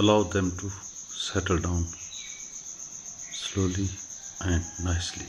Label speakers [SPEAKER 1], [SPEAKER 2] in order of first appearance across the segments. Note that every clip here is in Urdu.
[SPEAKER 1] allow them to settle down slowly and nicely।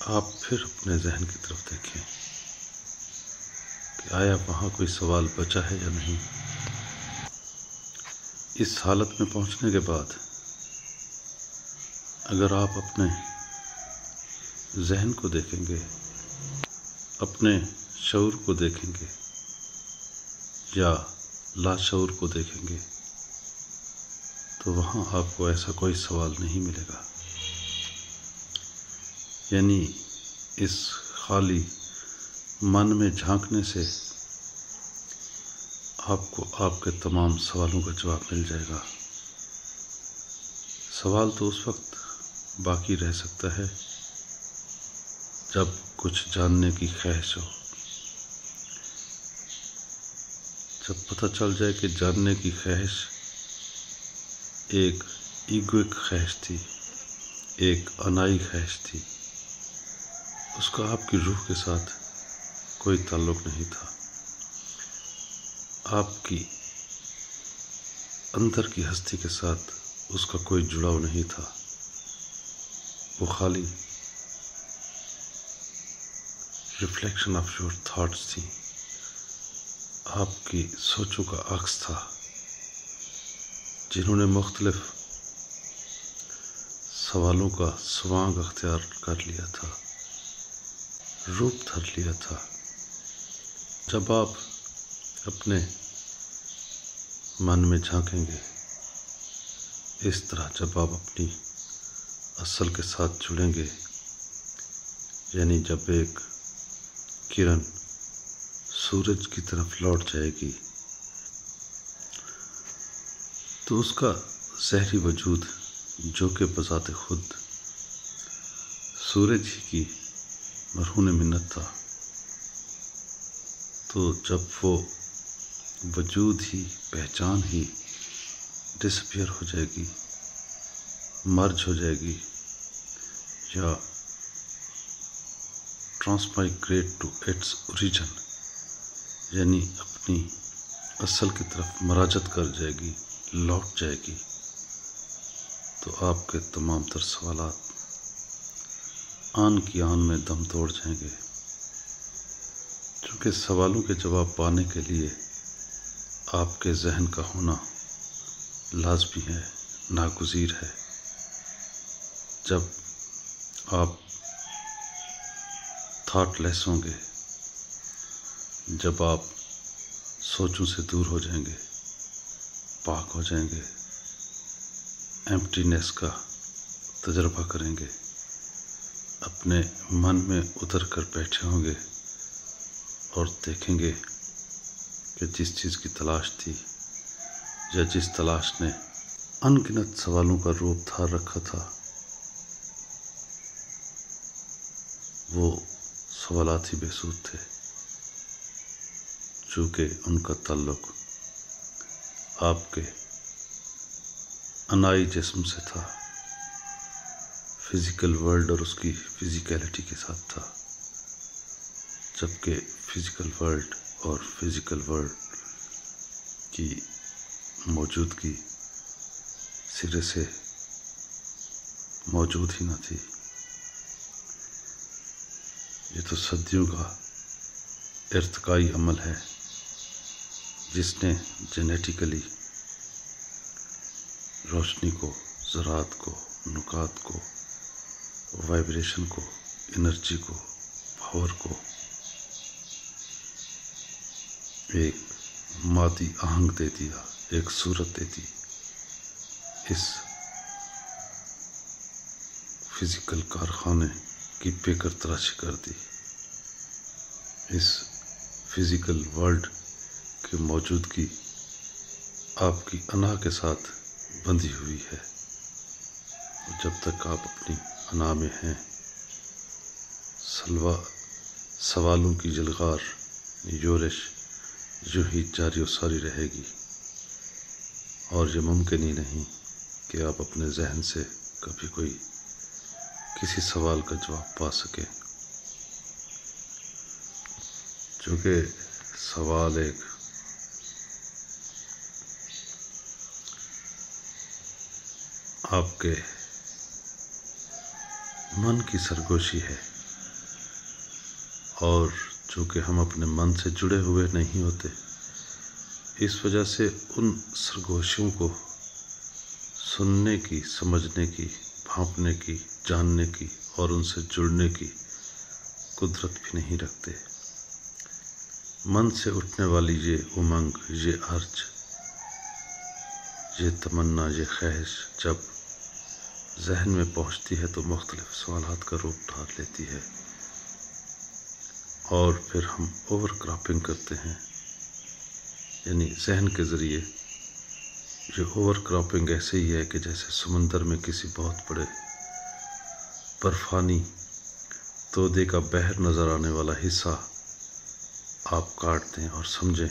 [SPEAKER 1] آپ پھر اپنے ذہن کی طرف دیکھیں کہ آیا وہاں کوئی سوال بچا ہے یا نہیں۔ اس حالت میں پہنچنے کے بعد اگر آپ اپنے ذہن کو دیکھیں گے، اپنے شعور کو دیکھیں گے یا لاشعور کو دیکھیں گے تو وہاں آپ کو ایسا کوئی سوال نہیں ملے گا۔ یعنی اس خالی من میں جھانکنے سے آپ کو آپ کے تمام سوالوں کا جواب مل جائے گا۔ سوال تو اس وقت باقی رہ سکتا ہے جب کچھ جاننے کی خواہش ہو، جب پتہ چل جائے کہ جاننے کی خواہش ایک ایگوئک خواہش تھی، ایک انائی خواہش تھی، اس کا آپ کی روح کے ساتھ کوئی تعلق نہیں تھا، آپ کی اندر کی ہستی کے ساتھ اس کا کوئی جڑاؤ نہیں تھا، وہ خالی ریفلیکشن آف یور تھاٹس تھی، آپ کی سوچوں کا عکس تھا جنہوں نے مختلف سوالوں کا سوانگ اختیار کر لیا تھا، روپ دھر لیا تھا۔ جب آپ اپنے من میں جھانکیں گے اس طرح، جب آپ اپنی اصل کے ساتھ جڑیں گے، یعنی جب ایک کرن سورج کی طرف لوٹ جائے گی تو اس کا ظاہری وجود جو کہ بذات خود سورج ہی کی مرہون منت تھا، تو جب وہ وجود ہی، پہچان ہی ڈسپیئر ہو جائے گی، مرج ہو جائے گی یا ٹرانسمائگریٹ ٹو اٹس اوریجن، یعنی اپنی اصل کی طرف مراجعت کر جائے گی، لوٹ جائے گی، تو آپ کے تمام تر سوالات آن کی آن میں دم توڑ جائیں گے، چونکہ سوالوں کے جواب پانے کے لیے آپ کے ذہن کا ہونا لازمی ہے، ناگزیر ہے۔ جب آپ تھاٹ لیس ہوں گے، جب آپ سوچوں سے دور ہو جائیں گے، پاک ہو جائیں گے، ایمپٹینس کا تجربہ کریں گے، اپنے من میں اتر کر بیٹھے ہوں گے اور دیکھیں گے کہ جس چیز کی تلاش تھی یا جس تلاش نے ان گنت سوالوں کا روپ دھار رکھا تھا، وہ سوالات ہی بے سود تھے، چونکہ ان کا تعلق آپ کے انائی جسم سے تھا، فزیکل ورلڈ اور اس کی فزیکیلٹی کے ساتھ تھا، جبکہ فزیکل ورلڈ اور فزیکل ورلڈ کی موجودگی سرے سے موجود ہی نہ تھی۔ یہ تو صدیوں کا ارتقائی عمل ہے جس نے جینیٹیکلی روشنی کو، ذرات کو، نکات کو، وائبریشن کو، انرجی کو، پاور کو ایک مادی آہنگ دے دیا، ایک صورت دے دی، اس فزیکل کارخانے کی پیکر تراشی کر دی، اس فزیکل ورلڈ کی موجودگی آپ کی انا کے ساتھ بندھی ہوئی ہے۔ جب تک آپ اپنی انا میں ہیں، سوالوں کی جلغار، یورش یوں ہی جاری و ساری رہے گی، اور یہ ممکن ہی نہیں کہ آپ اپنے ذہن سے کبھی کوئی کسی سوال کا جواب پا سکیں، چونکہ سوال ایک آپ کے من کی سرگوشی ہے، اور چونکہ ہم اپنے من سے جڑے ہوئے نہیں ہوتے، اس وجہ سے ان سرگوشیوں کو سننے کی، سمجھنے کی، بھانپنے کی، جاننے کی اور ان سے جڑنے کی قدرت بھی نہیں رکھتے۔ من سے اٹھنے والی یہ امنگ، یہ ارج، یہ تمنا، یہ خواہش جب ذہن میں پہنچتی ہے تو مختلف سوالات کا روپ دھار لیتی ہے، اور پھر ہم اوور کراپنگ کرتے ہیں، یعنی ذہن کے ذریعے۔ یہ اوور کراپنگ ایسے ہی ہے کہ جیسے سمندر میں کسی بہت بڑے برفانی تودے کا بحر نظر آنے والا حصہ آپ کاٹ دیں اور سمجھیں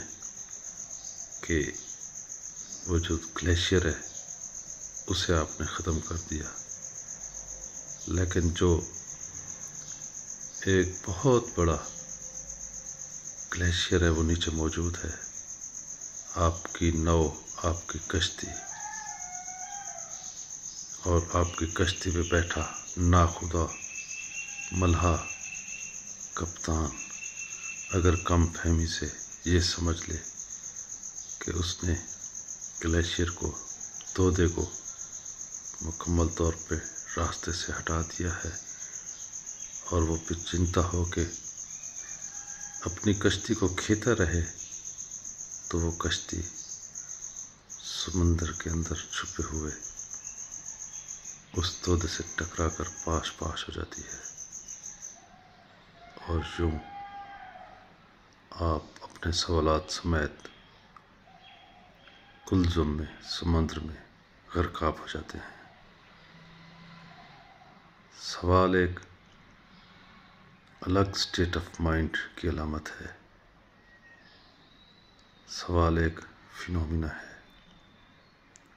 [SPEAKER 1] کہ وہ جو گلیشیئر ہے اسے آپ نے ختم کر دیا، لیکن جو ایک بہت بڑا گلیشیئر ہے وہ نیچے موجود ہے، آپ کی نو، آپ کی کشتی، اور آپ کی کشتی پہ بیٹھا ناخدا ملہا کپتان اگر کم فہمی سے یہ سمجھ لے کہ اس نے گلیشیئر کو، تودے کو مکمل طور پہ راستے سے ہٹا دیا ہے، اور وہ پھر چنتا ہو کہ اپنی کشتی کو کھینتا رہے، تو وہ کشتی سمندر کے اندر چھپے ہوئے اس تودے سے ٹکرا کر پاش پاش ہو جاتی ہے، اور یوں آپ اپنے سوالات سمیت کلزم میں، سمندر میں غرقاب ہو جاتے ہیں۔ سوال ایک الگ سٹیٹ آف مائنڈ کی علامت ہے، سوال ایک فینومینا ہے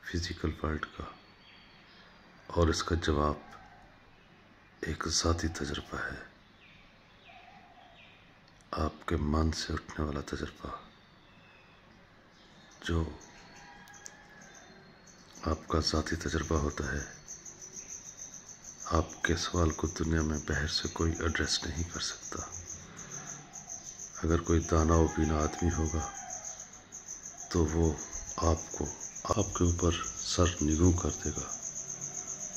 [SPEAKER 1] فزیکل ورلڈ کا، اور اس کا جواب ایک ذاتی تجربہ ہے، آپ کے من سے اٹھنے والا تجربہ، جو آپ کا ذاتی تجربہ ہوتا ہے۔ آپ کے سوال کو دنیا میں باہر سے کوئی ایڈریس نہیں کر سکتا۔ اگر کوئی دانا و بینا آدمی ہوگا تو وہ آپ کے اوپر سر نگوں کر دے گا،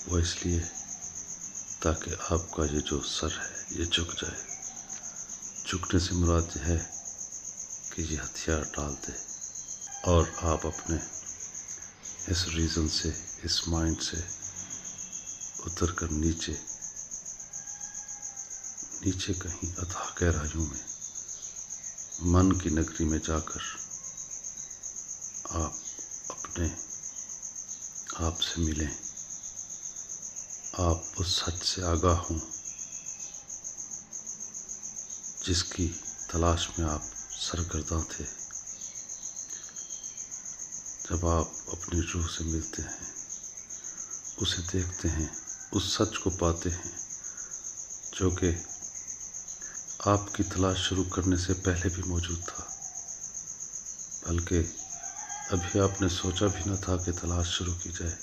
[SPEAKER 1] وہ اس لیے تاکہ آپ کا یہ جو سر ہے یہ جھک جائے۔ جھکنے سے مراد یہ ہے کہ یہ ہتھیار ڈال دے، اور آپ اپنے اس ریزن سے، اس مائنڈ سے اتر کر نیچے کہیں اتھاہ گہرائیوں میں، من کی نگری میں جا کر آپ اپنے آپ سے ملیں، آپ اس سچ سے آگاہ ہوں جس کی تلاش میں آپ سرگرداں تھے۔ جب آپ اپنی روح سے ملتے ہیں، اسے دیکھتے ہیں، اس سچ کو پاتے ہیں جو کہ آپ کی تلاش شروع کرنے سے پہلے بھی موجود تھا، بلکہ ابھی آپ نے سوچا بھی نہ تھا کہ تلاش شروع کی جائے،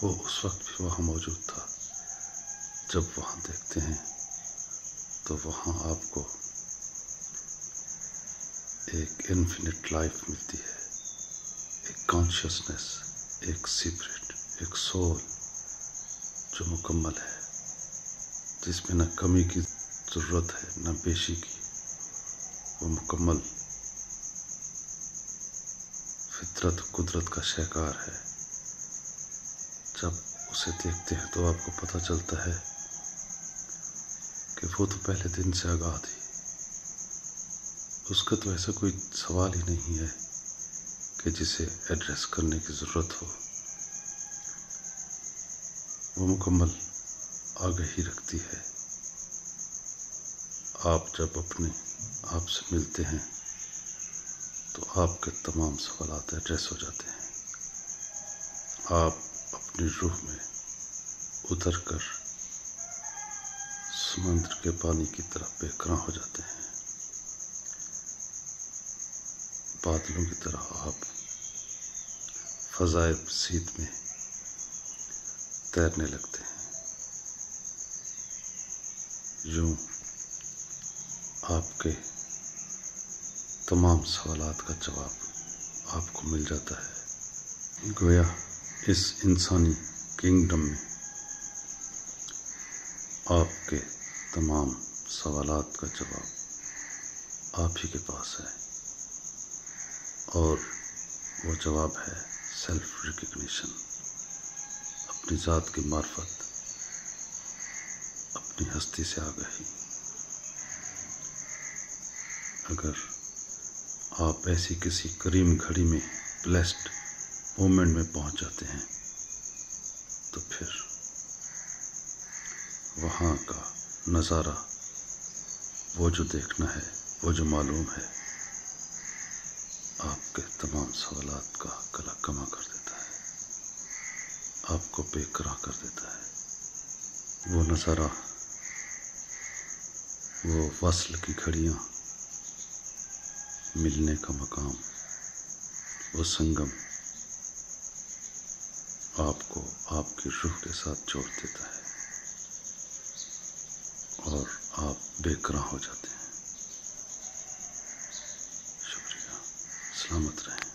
[SPEAKER 1] وہ اس وقت بھی وہاں موجود تھا۔ جب وہاں دیکھتے ہیں تو وہاں آپ کو ایک انفینٹ لائف ملتی ہے، ایک کانشیسنس، ایک سیکرٹ، ایک سول جو مکمل ہے، جس میں نہ کمی کی ضرورت ہے نہ بیشی کی، وہ مکمل فطرت و قدرت کا شہکار ہے۔ جب اسے دیکھتے ہیں تو آپ کو پتہ چلتا ہے کہ وہ تو پہلے دن سے آگاہ تھی، اس کا تو ایسا کوئی سوال ہی نہیں ہے کہ جسے ایڈریس کرنے کی ضرورت ہو، وہ مکمل آگاہی رکھتی ہے۔ آپ جب اپنے آپ سے ملتے ہیں تو آپ کے تمام سوالات ایڈریس ہو جاتے ہیں، آپ اپنی روح میں اتر کر سمندر کے پانی کی طرح بے گراں ہو جاتے ہیں، بادلوں کی طرح آپ فضائے بسیط میں تیرنے لگتے ہیں۔ یوں آپ کے تمام سوالات کا جواب آپ کو مل جاتا ہے۔ گویا اس انسانی کنگڈم میں آپ کے تمام سوالات کا جواب آپ ہی کے پاس ہے، اور وہ جواب ہے سیلف ریکگنیشن، اپنی ذات کی معرفت، اپنی ہستی سے آگاہی۔ اگر آپ ایسی کسی کریم گھڑی میں بلیسڈ مومنٹ میں پہنچ جاتے ہیں تو پھر وہاں کا نظارہ، وہ جو دیکھنا ہے، وہ جو معلوم ہے، آپ کے تمام سوالات کا گلا کما کر دیتا ہے، آپ کو بے قرار کر دیتا ہے۔ وہ نظارہ، وہ وصل کی گھڑیاں، ملنے کا مقام، وہ سنگم آپ کو آپ کی روح کے ساتھ جوڑ دیتا ہے، اور آپ بے قرار ہو جاتے ہیں۔ شکریہ، سلامت رہیں۔